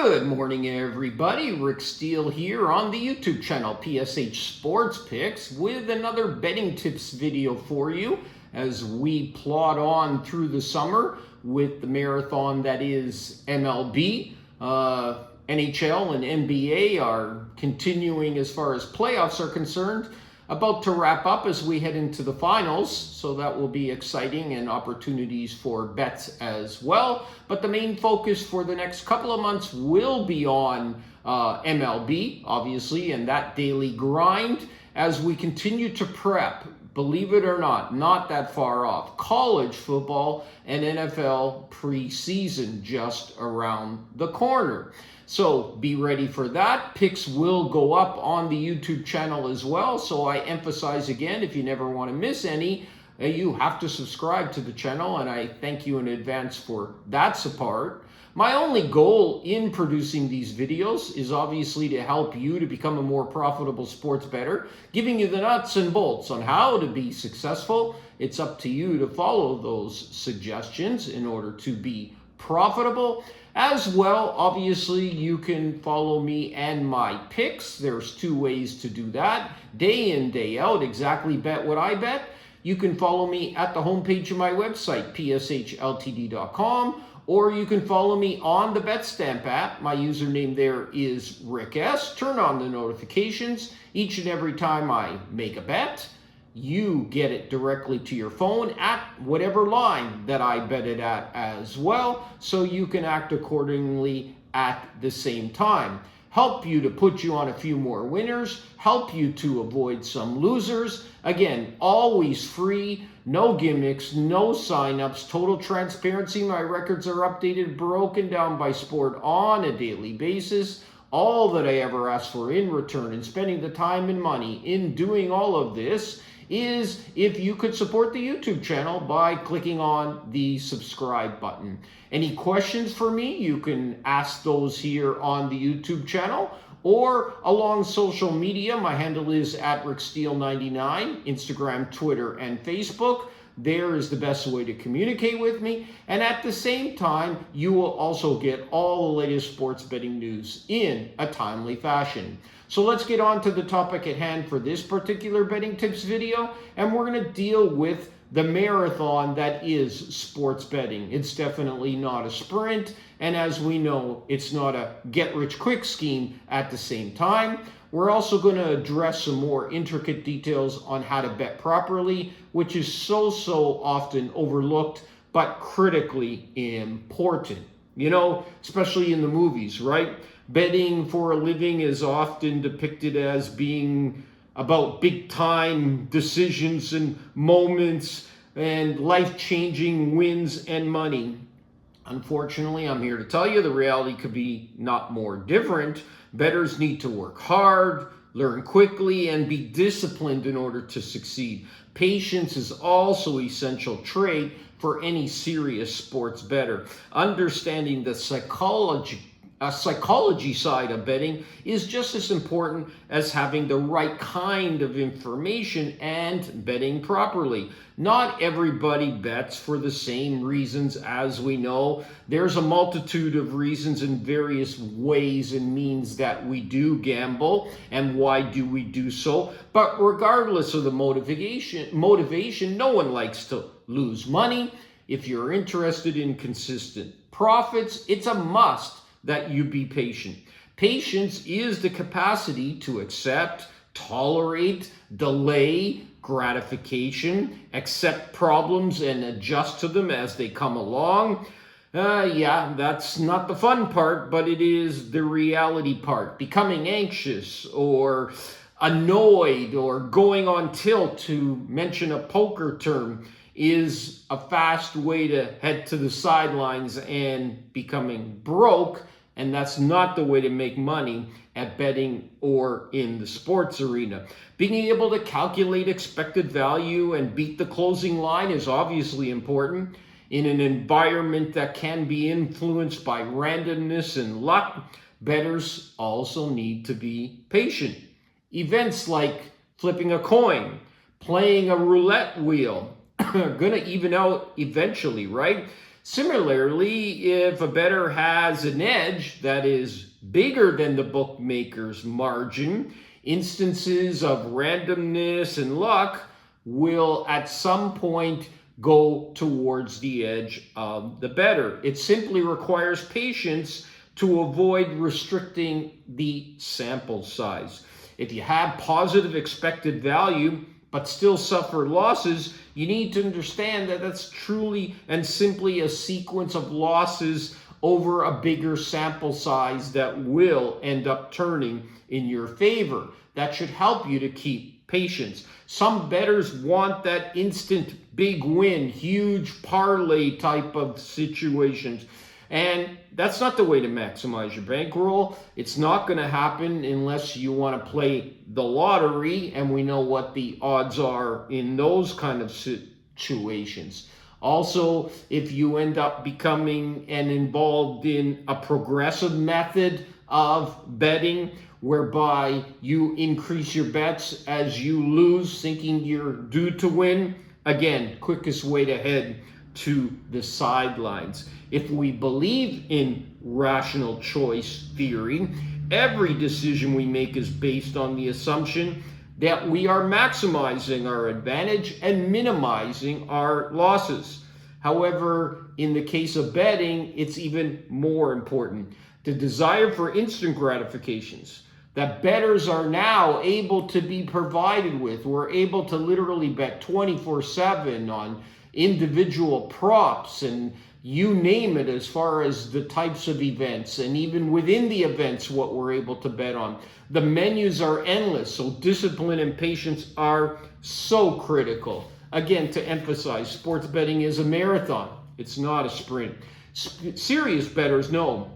Good morning, everybody. Rick Steele here on the YouTube channel PSH Sports Picks with another betting tips video for you as we plod on through the summer with the marathon that is MLB. NHL and NBA are continuing as far as playoffs are concerned. About to wrap up as we head into the finals, so that will be exciting and opportunities for bets as well. But the main focus for the next couple of months will be on MLB, obviously, and that daily grind as we continue to prep, believe it or not that far off, college football and NFL preseason just around the corner. So be ready for that. Picks will go up on the YouTube channel as well. So I emphasize again, if you never want to miss any, you have to subscribe to the channel, and I thank you in advance for that support. My only goal in producing these videos is obviously to help you to become a more profitable sports bettor, giving you the nuts and bolts on how to be successful. It's up to you to follow those suggestions in order to be profitable. As well, obviously, you can follow me and my picks. There's two ways to do that. Day in, day out, exactly bet what I bet. You can follow me at the homepage of my website, pshltd.com, or you can follow me on the betstamp app. My username there is Rick S. Turn on the notifications. Each and every time I make a bet, you get it directly to your phone at whatever line that I bet it at as well, so you can act accordingly at the same time. Help you to put you on a few more winners, help you to avoid some losers. Again, always free, no gimmicks, no signups, total transparency. My records are updated, broken down by sport on a daily basis. All that I ever ask for in return in spending the time and money in doing all of this is if you could support the YouTube channel by clicking on the subscribe button. Any questions for me, you can ask those here on the YouTube channel or along social media. My handle is @RickSteele99, Instagram, Twitter, and Facebook. There is the best way to communicate with me. And at the same time, you will also get all the latest sports betting news in a timely fashion. So let's get on to the topic at hand for this particular betting tips video. And we're going to deal with the marathon that is sports betting. It's definitely not a sprint. And as we know, it's not a get-rich-quick scheme at the same time. We're also going to address some more intricate details on how to bet properly, which is so often overlooked, but critically important. You know, especially in the movies, right? Betting for a living is often depicted as being about big-time decisions and moments and life-changing wins and money. Unfortunately, I'm here to tell you the reality could be not more different. Bettors need to work hard, learn quickly, and be disciplined in order to succeed. Patience is also an essential trait for any serious sports bettor. Understanding the psychology side of betting is just as important as having the right kind of information and betting properly. Not everybody bets for the same reasons, as we know. There's a multitude of reasons and various ways and means that we do gamble, and why do we do so. But regardless of the motivation, no one likes to lose money. If you're interested in consistent profits, it's a must that you be patient. Patience is the capacity to accept, tolerate, delay gratification, accept problems and adjust to them as they come along. Yeah, that's not the fun part, but it is the reality part. Becoming anxious or annoyed or going on tilt, to mention a poker term, is a fast way to head to the sidelines and becoming broke. And that's not the way to make money at betting or in the sports arena. Being able to calculate expected value and beat the closing line is obviously important. In an environment that can be influenced by randomness and luck, bettors also need to be patient. Events like flipping a coin, playing a roulette wheel, are going to even out eventually, right? Similarly, if a bettor has an edge that is bigger than the bookmaker's margin, instances of randomness and luck will at some point go towards the edge of the bettor. It simply requires patience to avoid restricting the sample size. If you have positive expected value but still suffer losses, you need to understand that that's truly and simply a sequence of losses over a bigger sample size that will end up turning in your favor. That should help you to keep patience. Some bettors want that instant big win, huge parlay type of situations. And that's not the way to maximize your bankroll. It's not going to happen unless you want to play the lottery, and we know what the odds are in those kind of situations. Also, if you end up becoming and involved in a progressive method of betting, whereby you increase your bets as you lose, thinking you're due to win, again, quickest way to head to the sidelines. If we believe in rational choice theory, every decision we make is based on the assumption that we are maximizing our advantage and minimizing our losses. However, in the case of betting, it's even more important. The desire for instant gratifications that bettors are now able to be provided with. We're able to literally bet 24/7 on individual props and you name it, as far as the types of events, and even within the events what we're able to bet on. The menus are endless, so discipline and patience are so critical. Again, to emphasize, sports betting is a marathon. It's not a sprint. Serious bettors know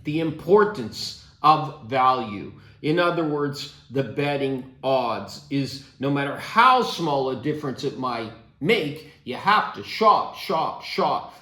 the importance of value. In other words, the betting odds is, no matter how small a difference it might make, you have to shop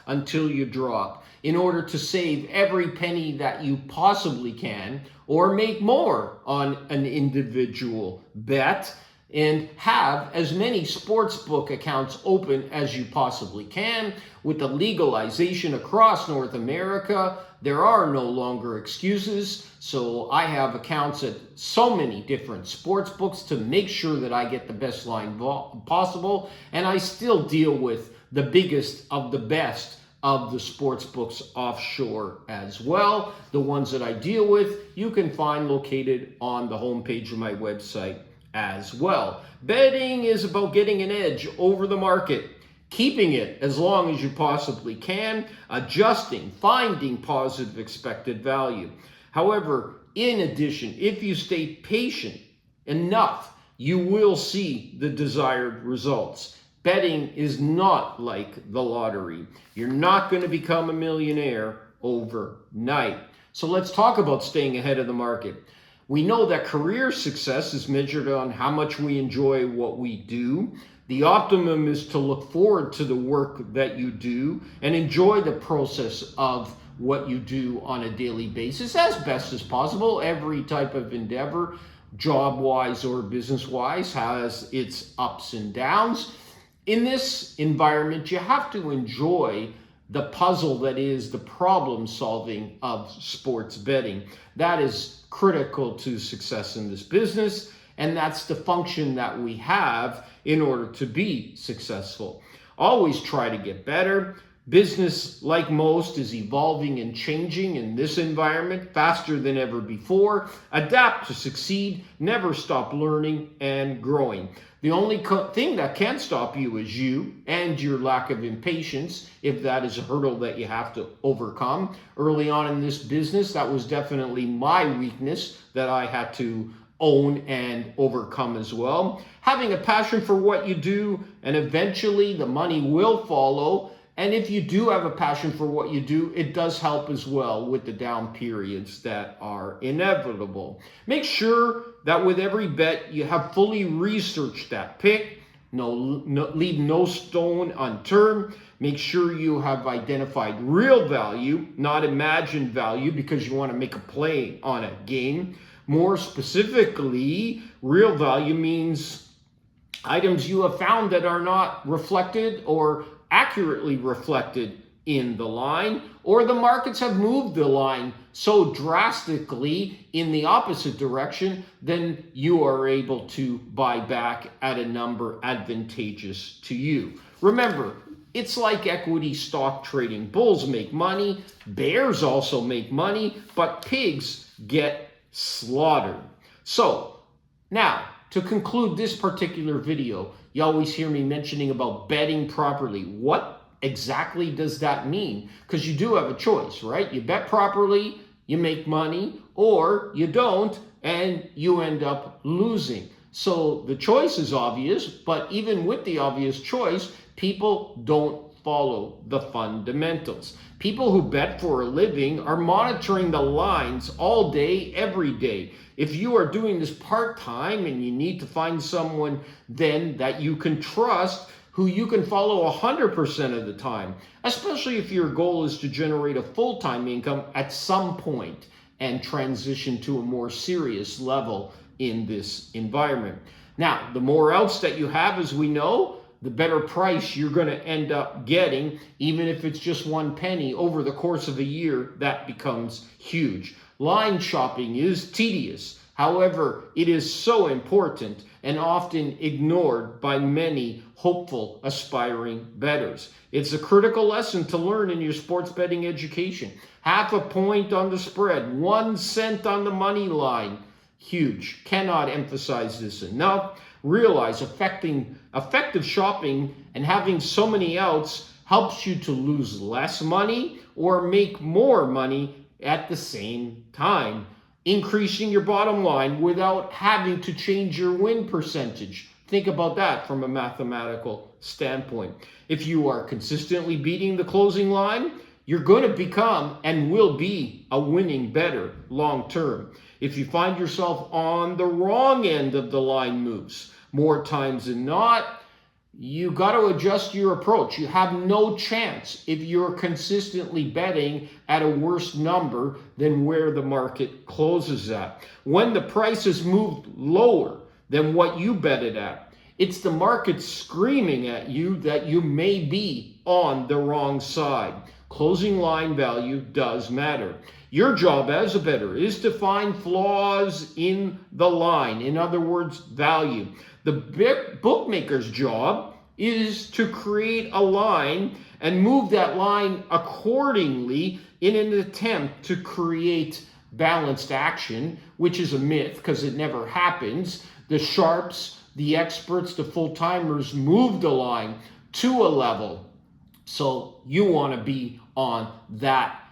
until you drop in order to save every penny that you possibly can, or make more on an individual bet, and have as many sportsbook accounts open as you possibly can. With the legalization across North America, there are no longer excuses. So I have accounts at so many different sports books to make sure that I get the best line possible. And I still deal with the biggest of the best of the sports books offshore as well. The ones that I deal with, you can find located on the homepage of my website as well. Betting is about getting an edge over the market, keeping it as long as you possibly can, adjusting, finding positive expected value. However, in addition, if you stay patient enough, you will see the desired results. Betting is not like the lottery. You're not going to become a millionaire overnight. So let's talk about staying ahead of the market. We know that career success is measured on how much we enjoy what we do. The optimum is to look forward to the work that you do and enjoy the process of what you do on a daily basis as best as possible. Every type of endeavor, job-wise or business-wise, has its ups and downs. In this environment, you have to enjoy the puzzle that is the problem solving of sports betting. That is critical to success in this business, and that's the function that we have in order to be successful. Always try to get better. Business, like most, is evolving and changing in this environment faster than ever before. Adapt to succeed. Never stop learning and growing. The only thing that can stop you is you and your lack of impatience, if that is a hurdle that you have to overcome. Early on in this business, that was definitely my weakness that I had to own and overcome as well. Having a passion for what you do, and eventually the money will follow. And if you do have a passion for what you do, it does help as well with the down periods that are inevitable. Make sure that with every bet you have fully researched that pick. Leave no stone unturned. Make sure you have identified real value, not imagined value, because you want to make a play on a game. More specifically, real value means items you have found that are not reflected or accurately reflected in the line, or the markets have moved the line so drastically in the opposite direction, then you are able to buy back at a number advantageous to you. Remember, it's like equity stock trading. Bulls make money, bears also make money, but pigs get slaughtered. So now, to conclude this particular video, you always hear me mentioning about betting properly. What exactly does that mean? Because you do have a choice, right? You bet properly, you make money, or you don't, and you end up losing. So the choice is obvious, but even with the obvious choice, people don't follow the fundamentals. People who bet for a living are monitoring the lines all day, every day. If you are doing this part-time and you need to find someone then that you can trust, who you can follow 100% of the time, especially if your goal is to generate a full-time income at some point and transition to a more serious level in this environment. Now, the more outs that you have, as we know, the better price you're going to end up getting. Even if it's just 1 penny over the course of a year, that becomes huge. Line shopping is tedious. However, it is so important and often ignored by many hopeful, aspiring bettors. It's a critical lesson to learn in your sports betting education. 0.5 point on the spread, 1 cent on the money line. Huge. Cannot emphasize this enough. Realize effective shopping and having so many outs helps you to lose less money or make more money at the same time, increasing your bottom line without having to change your win percentage. Think about that from a mathematical standpoint. If you are consistently beating the closing line, you're going to become and will be a winning bettor long term. If you find yourself on the wrong end of the line moves, more times than not, you got to adjust your approach. You have no chance if you're consistently betting at a worse number than where the market closes at. When the price is moved lower than what you betted at, it's the market screaming at you that you may be on the wrong side. Closing line value does matter. Your job as a bettor is to find flaws in the line. In other words, value. The bookmaker's job is to create a line and move that line accordingly in an attempt to create balanced action, which is a myth because it never happens. The sharps, the experts, the full-timers move the line to a level. So you want to be on that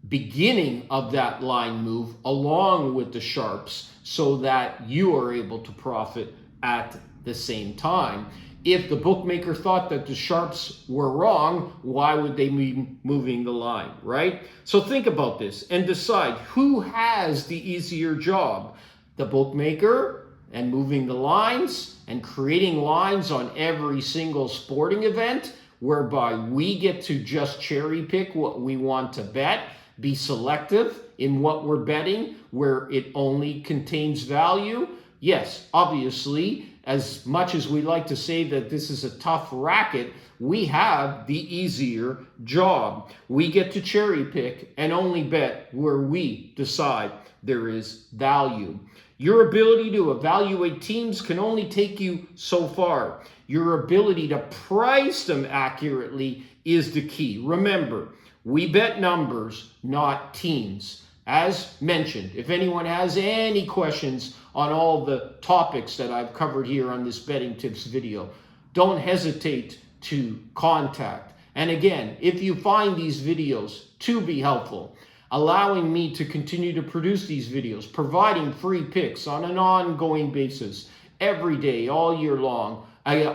beginning of that line move along with the sharps so that you are able to profit at the same time. If the bookmaker thought that the sharps were wrong, why would they be moving the line, right? So think about this and decide who has the easier job, the bookmaker and moving the lines and creating lines on every single sporting event, whereby we get to just cherry pick what we want to bet, be selective in what we're betting, where it only contains value. Yes, obviously, as much as we like to say that this is a tough racket, we have the easier job. We get to cherry pick and only bet where we decide there is value. Your ability to evaluate teams can only take you so far. Your ability to price them accurately is the key. Remember, we bet numbers, not teams. As mentioned, if anyone has any questions on all the topics that I've covered here on this betting tips video, don't hesitate to contact. And again, if you find these videos to be helpful, allowing me to continue to produce these videos, providing free picks on an ongoing basis, every day, all year long,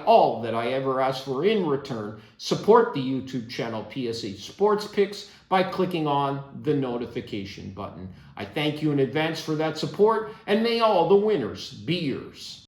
all that I ever ask for in return, support the YouTube channel PSH Sports Picks by clicking on the notification button. I thank you in advance for that support, and may all the winners be yours.